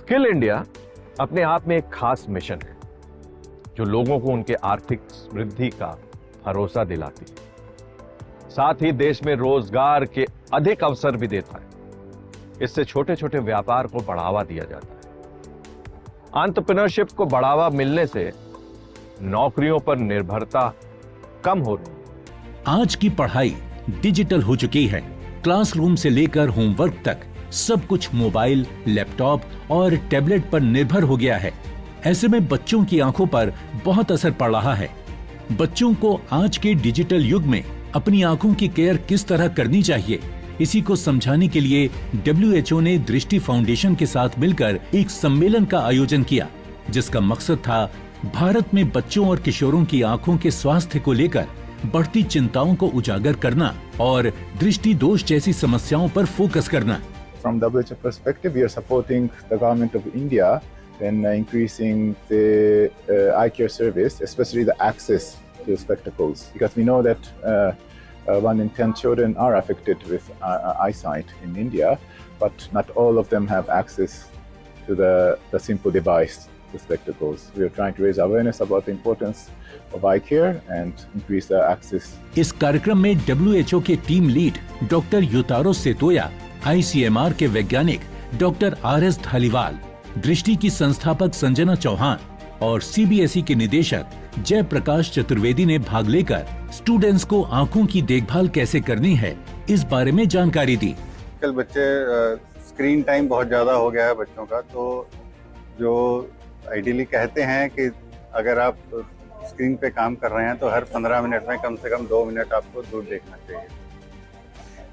Skill India अपने आप में एक खास मिशन है जो लोगों को उनके आर्थिक समृद्धि का भरोसा दिलाती है, साथ ही देश में रोजगार के अधिक अवसर भी देता है। इससे छोटे छोटे व्यापार को बढ़ावा दिया जाता है। एंटरप्रेन्योरशिप को बढ़ावा मिलने से नौकरियों पर निर्भरता कम हो रही है। आज की पढ़ाई डिजिटल हो चुकी है। क्लासरूम से लेकर होमवर्क तक सब कुछ मोबाइल, लैपटॉप और टैबलेट पर निर्भर हो गया है। ऐसे में बच्चों की आंखों पर बहुत असर पड़ रहा है। बच्चों को आज के डिजिटल युग में अपनी आंखों की केयर किस तरह करनी चाहिए, इसी को समझाने के लिए WHO ने दृष्टि फाउंडेशन के साथ मिलकर एक सम्मेलन का आयोजन किया, जिसका मकसद था भारत में बच्चों और किशोरों की आंखों के स्वास्थ्य को लेकर बढ़ती चिंताओं को उजागर करना और दृष्टि दोष जैसी समस्याओं पर फोकस करना। From WHO perspective, we are supporting the government of India in increasing the eye care service, especially the access to spectacles, because we know that 1 in 10 children are affected with eyesight in India, but not all of them have access to the simple device, the spectacles. We are trying to raise awareness about the importance of eye care and increase the access. इस कार्यक्रम में WHO के team lead doctor युतारो सेतोया, ICMR के वैज्ञानिक doctor RS Dhaliwal, दृष्टि की संस्थापक संजना चौहान और CBSE के निदेशक जय प्रकाश चतुर्वेदी ने भाग लेकर स्टूडेंट्स को आंखों की देखभाल कैसे करनी है, इस बारे में जानकारी दी। कल बच्चे स्क्रीन टाइम बहुत ज़्यादा हो गया है बच्चों का, तो जो आइडियली कहते हैं कि अगर आप स्क्रीन पे काम कर रहे हैं तो हर 15 मिनट में कम से कम 2 मिनट आपको दूर देखना चाहिए,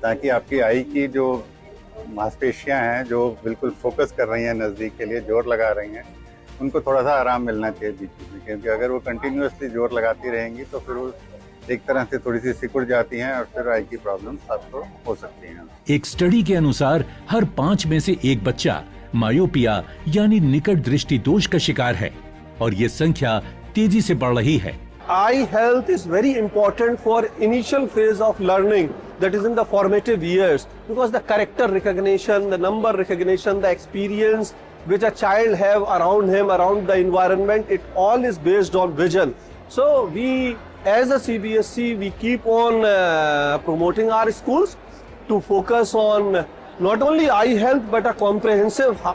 ताकि आपकी आई की जो मांसपेशियां हैं जो बिल्कुल फोकस कर रही हैं नज़दीक के लिए, जोर लगा रही हैं, उनको थोड़ा सा आराम मिलना चाहिए बीच में, क्योंकि अगर वो कंटिन्यूअसली जोर लगाती रहेंगी तो फिर वो एक तरह से थोड़ी सी सिकुड़ जाती हैं और फिर आई की प्रॉब्लम आपको हो सकती हैं। एक स्टडी के अनुसार हर 5 में से एक बच्चा मायोपिया यानी निकट दृष्टि दोष का शिकार है और ये संख्या तेजी से बढ़ रही है। Eye health is very important for initial phase of learning, that is in the formative years, because the character recognition, the number recognition, the experience which a child have around him, around the environment, it all is based on vision. So we as a CBSE, we keep on promoting our schools to focus on not only eye health but a comprehensive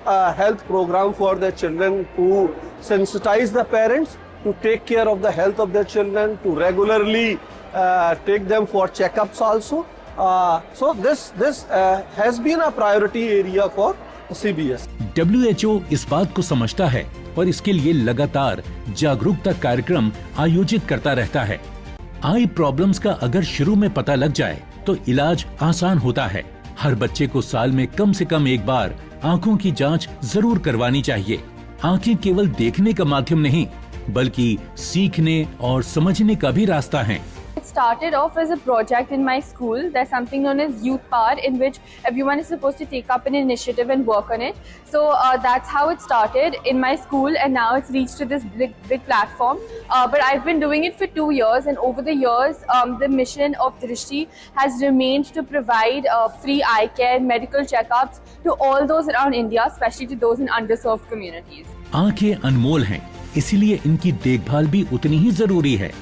health program for the children, to sensitize the parents to take care of the health of their children, to regularly take them for checkups also. So this has been a priority area for CBS. WHO इस बात को समझता है और इसके लिए लगातार जागरूकता कार्यक्रम आयोजित करता रहता है। आई प्रॉब्लम्स का अगर शुरू में पता लग जाए तो इलाज आसान होता है। हर बच्चे को साल में कम से कम एक बार आंखों की जांच जरूर करवानी चाहिए। आंखें केवल देखने का माध्यम नहीं, बल्कि सीखने और समझने का भी रास्ता है। It started off as a project in my school. There's something known as Youth Power, in which everyone is supposed to take up an initiative and work on it. So that's how it started in my school, and now it's reached to this big platform. But I've been doing it for 2 years, and over the years, the mission of Drishti has remained to provide free eye care, medical checkups to all those around India, especially to those in underserved communities. आंखें अनमोल हैं, इसीलिए इनकी देखभाल भी उतनी ही जरूरी है।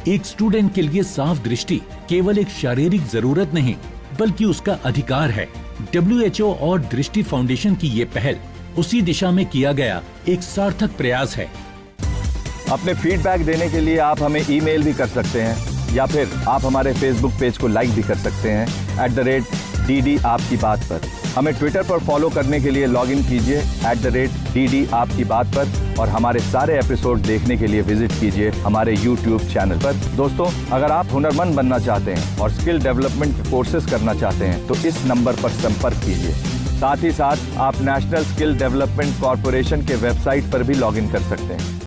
एक स्टूडेंट के लिए साफ दृष्टि केवल एक शारीरिक जरूरत नहीं, बल्कि उसका अधिकार है। WHO और दृष्टि फाउंडेशन की ये पहल उसी दिशा में किया गया एक सार्थक प्रयास है। अपने फीडबैक देने के लिए आप हमें ईमेल भी कर सकते हैं या फिर आप हमारे फेसबुक पेज को लाइक भी कर सकते हैं @DD आपकी बात पर। हमें ट्विटर पर फॉलो करने के लिए लॉग इन कीजिए @DD आपकी बात पर, और हमारे सारे एपिसोड देखने के लिए विजिट कीजिए हमारे YouTube चैनल पर। दोस्तों, अगर आप हुनरमंद बनना चाहते हैं और स्किल डेवलपमेंट कोर्सेज करना चाहते हैं तो इस नंबर पर संपर्क कीजिए। साथ ही साथ आप नेशनल स्किल डेवलपमेंट कॉर्पोरेशन के वेबसाइट पर भी लॉग इन कर सकते हैं।